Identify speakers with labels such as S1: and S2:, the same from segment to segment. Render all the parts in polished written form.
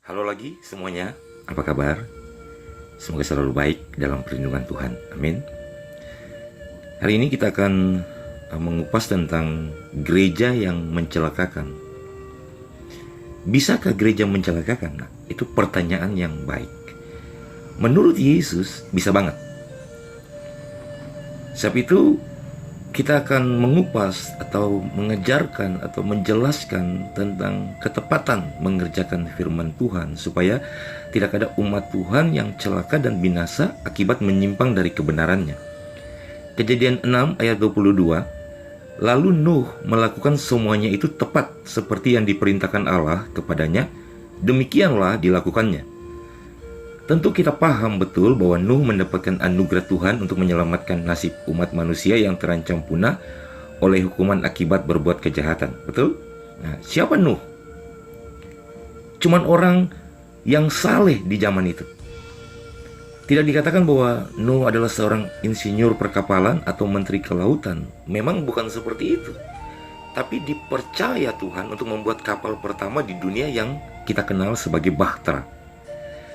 S1: Halo lagi semuanya, apa kabar? Semoga selalu baik dalam perlindungan Tuhan, amin. Hari ini kita akan mengupas tentang gereja yang mencelakakan. Bisakah gereja mencelakakan? Nah, itu pertanyaan yang baik. Menurut Yesus, bisa banget. Sebab itu, kita akan mengupas atau mengejarkan atau menjelaskan tentang ketepatan mengerjakan firman Tuhan supaya tidak ada umat Tuhan yang celaka dan binasa akibat menyimpang dari kebenarannya. Kejadian 6 ayat 22, lalu Nuh melakukan semuanya itu tepat seperti yang diperintahkan Allah kepadanya, demikianlah dilakukannya. Tentu kita paham betul bahwa Nuh mendapatkan anugerah Tuhan untuk menyelamatkan nasib umat manusia yang terancam punah oleh hukuman akibat berbuat kejahatan. Betul? Nah, siapa Nuh? Cuman orang yang saleh di zaman itu. Tidak dikatakan bahwa Nuh adalah seorang insinyur perkapalan atau menteri kelautan. Memang bukan seperti itu. Tapi dipercaya Tuhan untuk membuat kapal pertama di dunia yang kita kenal sebagai Bahtera.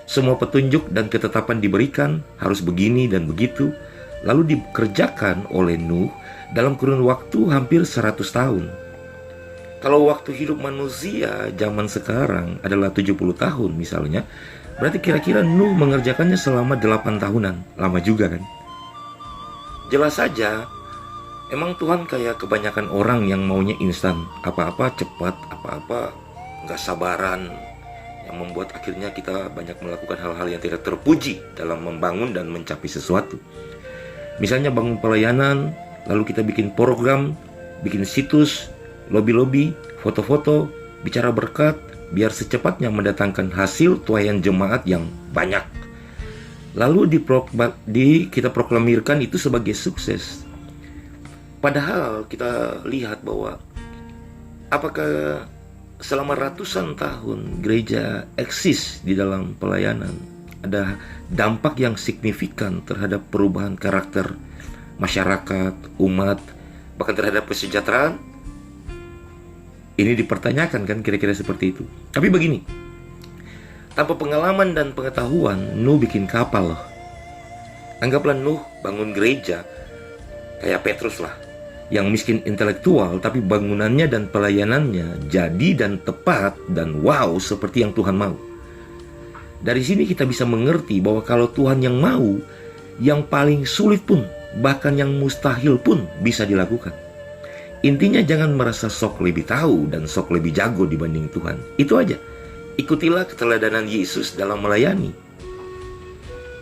S1: Semua petunjuk dan ketetapan diberikan harus begini dan begitu, lalu dikerjakan oleh Nuh dalam kurun waktu hampir 100 tahun. Kalau waktu hidup manusia zaman sekarang adalah 70 tahun misalnya, berarti kira-kira Nuh mengerjakannya selama 8 tahunan. Lama juga kan? Jelas saja, emang Tuhan kayak kebanyakan orang yang maunya instan, apa-apa cepat, apa-apa nggak sabaran, yang membuat akhirnya kita banyak melakukan hal-hal yang tidak terpuji dalam membangun dan mencapai sesuatu. Misalnya bangun pelayanan, lalu kita bikin program, bikin situs, lobby-lobby, foto-foto, bicara berkat, biar secepatnya mendatangkan hasil tuaian jemaat yang banyak. Lalu kita proklamirkan itu sebagai sukses. Padahal kita lihat bahwa apakah selama ratusan tahun gereja eksis di dalam pelayanan, ada dampak yang signifikan terhadap perubahan karakter masyarakat, umat, bahkan terhadap kesejahteraan? Ini dipertanyakan kan kira-kira seperti itu. Tapi begini, tanpa pengalaman dan pengetahuan, Nuh bikin kapal loh. Anggaplah Nuh bangun gereja kayak Petrus lah, yang miskin intelektual tapi bangunannya dan pelayanannya jadi dan tepat dan wow seperti yang Tuhan mau. Dari sini kita bisa mengerti bahwa kalau Tuhan yang mau, yang paling sulit pun, bahkan yang mustahil pun bisa dilakukan. Intinya jangan merasa sok lebih tahu dan sok lebih jago dibanding Tuhan. Itu aja. Ikutilah keteladanan Yesus dalam melayani.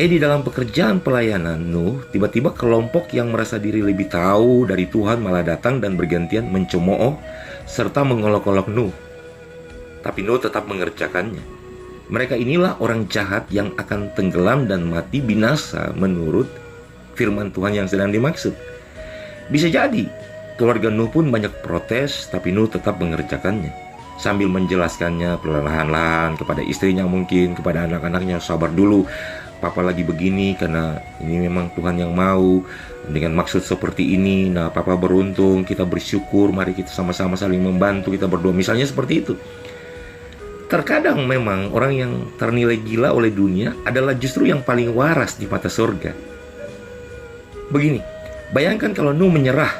S1: Di dalam pekerjaan pelayanan Nuh, tiba-tiba kelompok yang merasa diri lebih tahu dari Tuhan malah datang dan bergantian mencemooh serta mengolok-olok Nuh. Tapi Nuh tetap mengerjakannya. Mereka inilah orang jahat yang akan tenggelam dan mati binasa menurut firman Tuhan yang sedang dimaksud. Bisa jadi keluarga Nuh pun banyak protes, tapi Nuh tetap mengerjakannya. Sambil menjelaskannya perlahan-lahan kepada istrinya, mungkin kepada anak-anaknya, sabar dulu, Papa lagi begini karena ini memang Tuhan yang mau, dengan maksud seperti ini. Nah, Papa beruntung, kita bersyukur, mari kita sama-sama saling membantu, kita berdoa. Misalnya seperti itu. Terkadang memang orang yang ternilai gila oleh dunia adalah justru yang paling waras di mata surga. Begini, bayangkan kalau Nuh menyerah.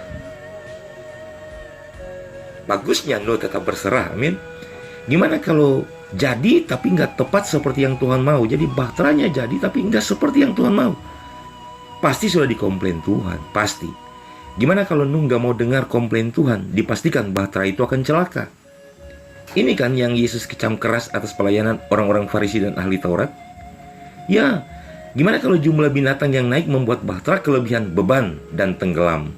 S1: Bagusnya Nuh tetap berserah, amin. Gimana kalau jadi tapi nggak tepat seperti yang Tuhan mau? Jadi bahteranya jadi tapi nggak seperti yang Tuhan mau. Pasti sudah dikomplain Tuhan, pasti. Gimana kalau Nuh nggak mau dengar komplain Tuhan? Dipastikan bahtera itu akan celaka. Ini kan yang Yesus kecam keras atas pelayanan orang-orang Farisi dan ahli Taurat. Ya, gimana kalau jumlah binatang yang naik membuat bahtera kelebihan beban dan tenggelam?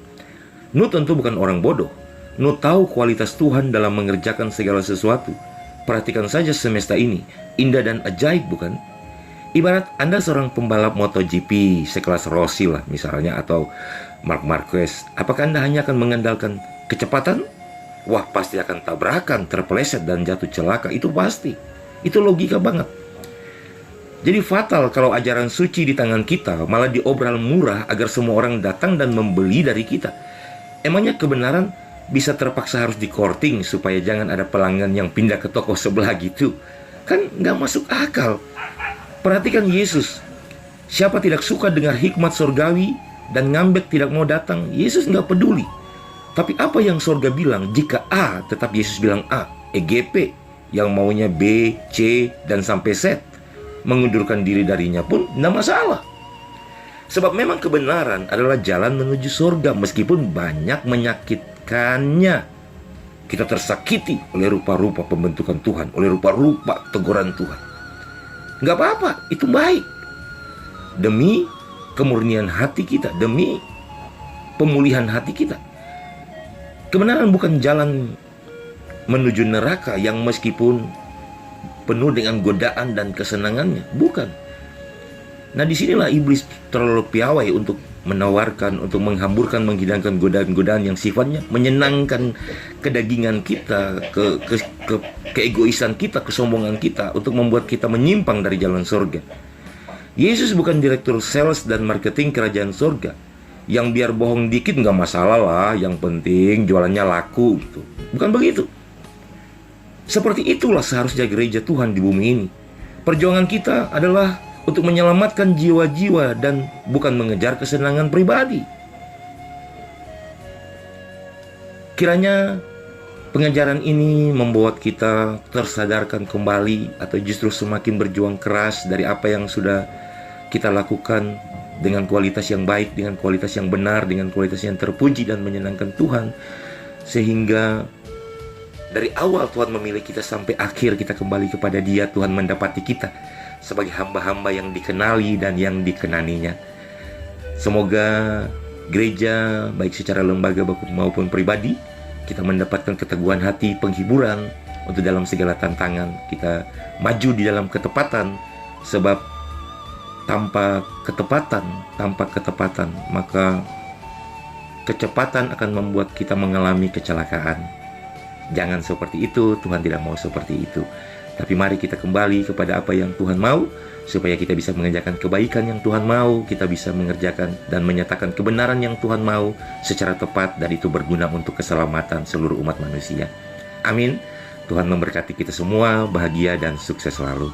S1: Nuh tentu bukan orang bodoh. Nuh tahu kualitas Tuhan dalam mengerjakan segala sesuatu. Perhatikan saja semesta ini, indah dan ajaib bukan? Ibarat Anda seorang pembalap MotoGP sekelas Rossi lah misalnya, atau Marc Marquez. Apakah Anda hanya akan mengandalkan kecepatan? Wah, pasti akan tabrakan, terpeleset dan jatuh celaka. Itu pasti. Itu logika banget. Jadi fatal kalau ajaran suci di tangan kita malah diobral murah agar semua orang datang dan membeli dari kita. Emangnya kebenaran bisa terpaksa harus di-courting supaya jangan ada pelanggan yang pindah ke toko sebelah gitu? Kan nggak masuk akal. Perhatikan Yesus. Siapa tidak suka dengar hikmat sorgawi dan ngambek tidak mau datang, Yesus nggak peduli. Tapi apa yang sorga bilang? Jika A, tetap Yesus bilang A. EGP, yang maunya B, C, dan sampai Z, mengundurkan diri darinya pun nggak masalah. Sebab memang kebenaran adalah jalan menuju sorga, meskipun banyak menyakitkannya. Kita tersakiti oleh rupa-rupa pembentukan Tuhan, oleh rupa-rupa teguran Tuhan. Nggak apa-apa, itu baik. Demi kemurnian hati kita, demi pemulihan hati kita. Kebenaran bukan jalan menuju neraka yang meskipun penuh dengan godaan dan kesenangannya, bukan. Nah, disinilah iblis terlalu piawai untuk menawarkan, untuk menghamburkan, menghidangkan godaan-godaan yang sifatnya menyenangkan kedagingan kita, keegoisan kita, kesombongan kita, untuk membuat kita menyimpang dari jalan surga. Yesus bukan direktur sales dan marketing kerajaan surga yang biar bohong dikit nggak masalah lah, yang penting jualannya laku gitu. Bukan begitu. Seperti itulah seharusnya gereja Tuhan di bumi ini. Perjuangan kita adalah untuk menyelamatkan jiwa-jiwa dan bukan mengejar kesenangan pribadi. Kiranya pengajaran ini membuat kita tersadarkan kembali, atau justru semakin berjuang keras dari apa yang sudah kita lakukan dengan kualitas yang baik, dengan kualitas yang benar, dengan kualitas yang terpuji dan menyenangkan Tuhan. Sehingga dari awal Tuhan memilih kita sampai akhir kita kembali kepada Dia, Tuhan mendapati kita sebagai hamba-hamba yang dikenali dan yang dikenaninya. Semoga gereja, baik secara lembaga maupun pribadi, kita mendapatkan keteguhan hati, penghiburan untuk dalam segala tantangan. Kita maju di dalam ketepatan, sebab tanpa ketepatan, maka kecepatan akan membuat kita mengalami kecelakaan. Jangan seperti itu, Tuhan tidak mau seperti itu. Tapi mari kita kembali kepada apa yang Tuhan mau, supaya kita bisa mengerjakan kebaikan yang Tuhan mau, kita bisa mengerjakan dan menyatakan kebenaran yang Tuhan mau secara tepat, dan itu berguna untuk keselamatan seluruh umat manusia. Amin. Tuhan memberkati kita semua, bahagia dan sukses selalu.